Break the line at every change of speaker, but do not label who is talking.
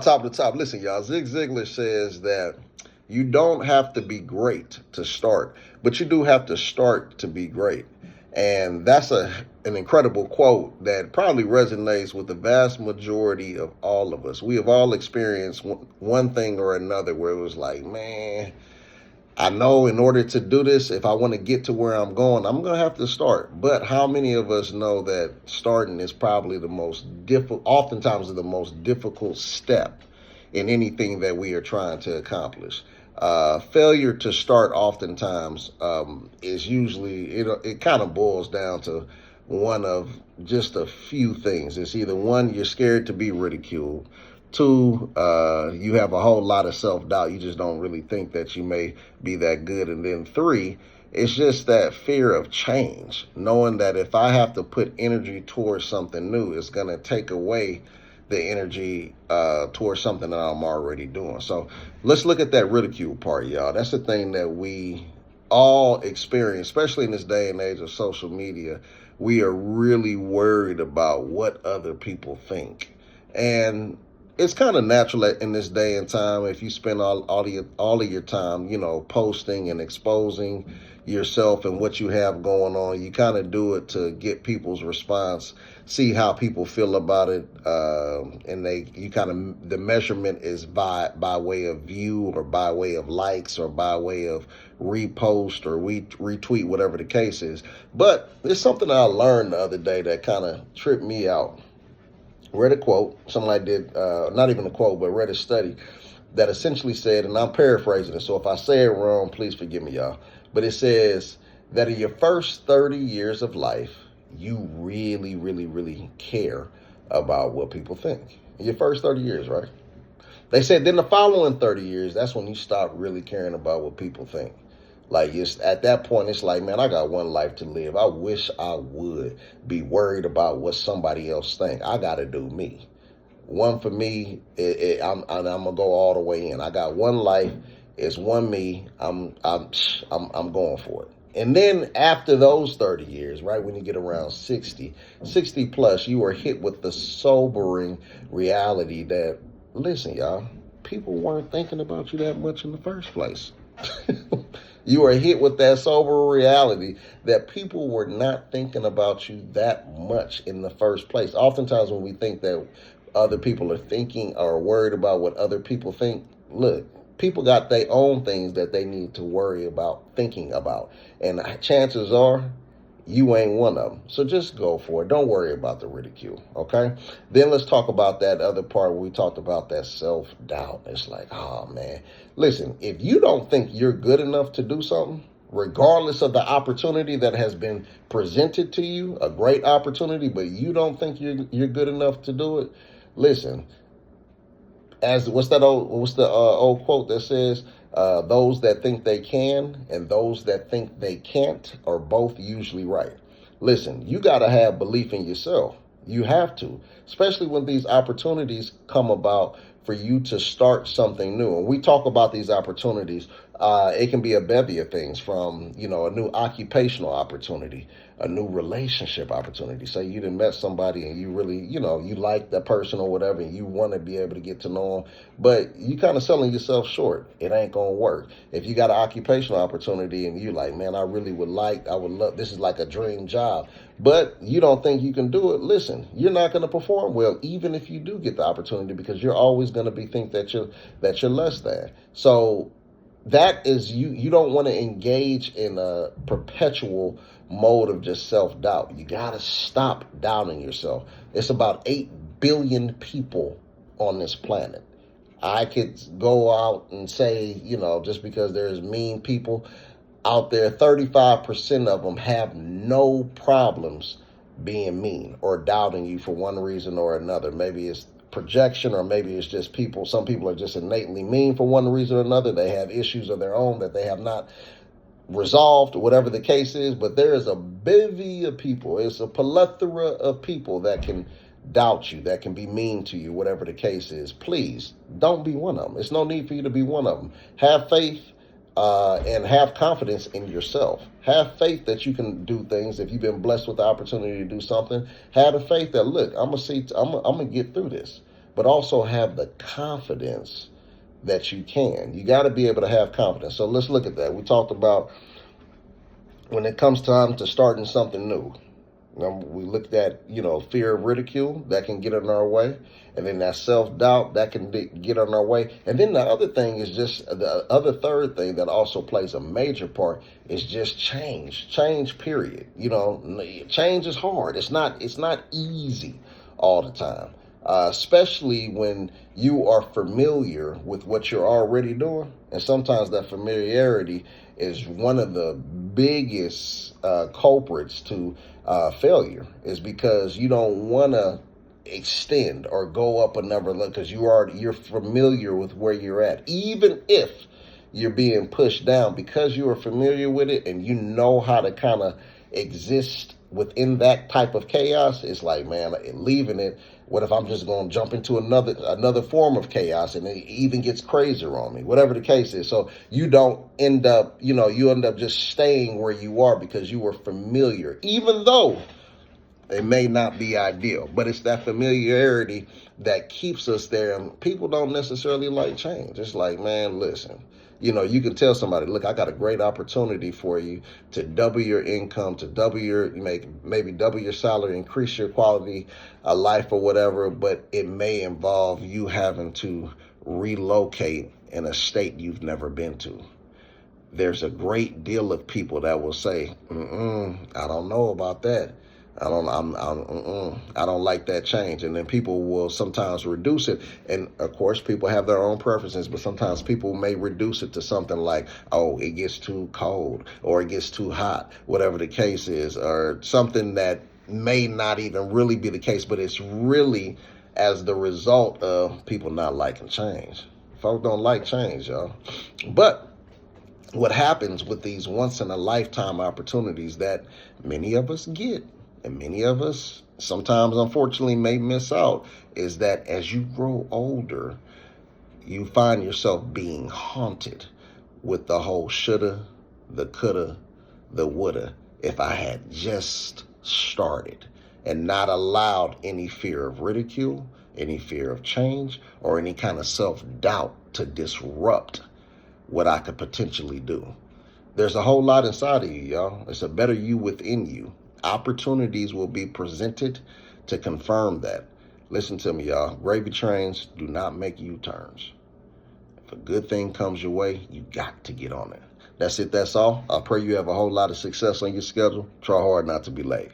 Top of the top. Listen, y'all. Zig Ziglar says that you don't have to be great to start, but you do have to start to be great. And that's an incredible quote that probably resonates with the vast majority of all of us. We have all experienced one thing or another where it was like, man, I know in order to do this, if I want to get to where I'm going, I'm going to have to start. But how many of us know that starting is probably the most difficult, oftentimes the most difficult step in anything that we are trying to accomplish? Failure to start oftentimes is usually, it kind of boils down to one of just a few things. It's either one, you're scared to be ridiculed. Two, you have a whole lot of self-doubt. You just don't really think that you may be that good. And then three, it's just that fear of change, knowing that if I have to put energy towards something new, it's going to take away the energy towards something that I'm already doing. So let's look at that ridicule part, y'all. That's the thing that we all experience, especially in this day and age of social media. We are really worried about what other people think. And it's kind of natural in this day and time if you spend all of your time, posting and exposing yourself and what you have going on. You kind of do it to get people's response, see how people feel about it, and the measurement is by way of view or by way of likes or by way of repost or retweet, whatever the case is. But there's something I learned the other day that kind of tripped me out. Read a quote, somebody did, not even a quote, but read a study that essentially said, and I'm paraphrasing it, so if I say it wrong, please forgive me, y'all. But it says that in your first 30 years of life, you really, really, really care about what people think. In your first 30 years, right? They said then the following 30 years, that's when you stop really caring about what people think. Like, it's at that point, it's like, man, I got one life to live. I wish I would be worried about what somebody else think. I got to do me. One for me, I'm gonna go all the way in. I got one life. It's one me. I'm going for it. And then after those 30 years, right, when you get around 60 plus, you are hit with the sobering reality that, listen, y'all, people weren't thinking about you that much in the first place. You are hit with that sober reality that people were not thinking about you that much in the first place. Oftentimes when we think that other people are thinking or worried about what other people think, look, people got their own things that they need to worry about thinking about. And chances are you ain't one of them. So just go for it. Don't worry about the ridicule, okay? Then let's talk about that other part where we talked about that self-doubt. It's like, oh, man. Listen, if you don't think you're good enough to do something, regardless of the opportunity that has been presented to you, a great opportunity, but you don't think you're good enough to do it, listen, what's the old quote that says, those that think they can and those that think they can't are both usually right. Listen, you got to have belief in yourself. You have to, especially when these opportunities come about for you to start something new. And we talk about these opportunities. It can be a bevy of things from, a new occupational opportunity, a new relationship opportunity. Say you done met somebody and you really, you like that person or whatever, and you want to be able to get to know them, but you kind of selling yourself short. It ain't going to work. If you got an occupational opportunity and you like, man, I would love, this is like a dream job, but you don't think you can do it, listen, you're not going to perform well, even if you do get the opportunity, because you're always going to think that you're less than. So that is, you don't want to engage in a perpetual mode of just self-doubt. You got to stop doubting yourself. It's about 8 billion people on this planet. I could go out and say, just because there's mean people out there, 35% of them have no problems being mean or doubting you for one reason or another. Maybe it's projection, or maybe it's just people. Some people are just innately mean for one reason or another. They have issues of their own that they have not resolved, whatever the case is. But there is a bevy of people. It's a plethora of people that can doubt you, that can be mean to you, whatever the case is. Please don't be one of them. There's no need for you to be one of them. Have faith and have confidence in yourself. Have faith that you can do things. If you've been blessed with the opportunity to do something, have the faith that, look, I'm gonna get through this. but also have the confidence that you can. You got to be able to have confidence. So let's look at that. We talked about when it comes time to starting something new. We looked at, fear of ridicule that can get in our way. And then that self-doubt that can get in our way. And then the other thing is just the other third thing that also plays a major part is just change, period. Change is hard. It's not easy all the time. Especially when you are familiar with what you're already doing. And sometimes that familiarity is one of the biggest culprits to failure, is because you don't want to extend or go up another level because you're familiar with where you're at. Even if you're being pushed down, because you are familiar with it and you know how to kind of exist within that type of chaos, it's like, man, leaving it, what if I'm just going to jump into another form of chaos and it even gets crazier on me, whatever the case is. So you don't end up, you end up just staying where you are because you were familiar, even though it may not be ideal, but it's that familiarity that keeps us there. And people don't necessarily like change. It's like, man, listen, you can tell somebody, look, I got a great opportunity for you to double your income, to maybe double your salary, increase your quality of life or whatever, but it may involve you having to relocate in a state you've never been to. There's a great deal of people that will say, I don't know about that. I don't like that change. And then people will sometimes reduce it. And of course, people have their own preferences, but sometimes people may reduce it to something like, oh, it gets too cold or it gets too hot, whatever the case is, or something that may not even really be the case, but it's really as the result of people not liking change. Folks don't like change, y'all. But what happens with these once in a lifetime opportunities that many of us get, and many of us sometimes, unfortunately, may miss out, is that as you grow older, you find yourself being haunted with the whole shoulda, the coulda, the woulda. If I had just started and not allowed any fear of ridicule, any fear of change, or any kind of self-doubt to disrupt what I could potentially do. There's a whole lot inside of you, y'all. It's a better you within you. Opportunities will be presented to confirm that. Listen to me, y'all. Gravy trains do not make U-turns. If a good thing comes your way, you got to get on it. That's it. That's all. I pray you have a whole lot of success on your schedule. Try hard not to be late.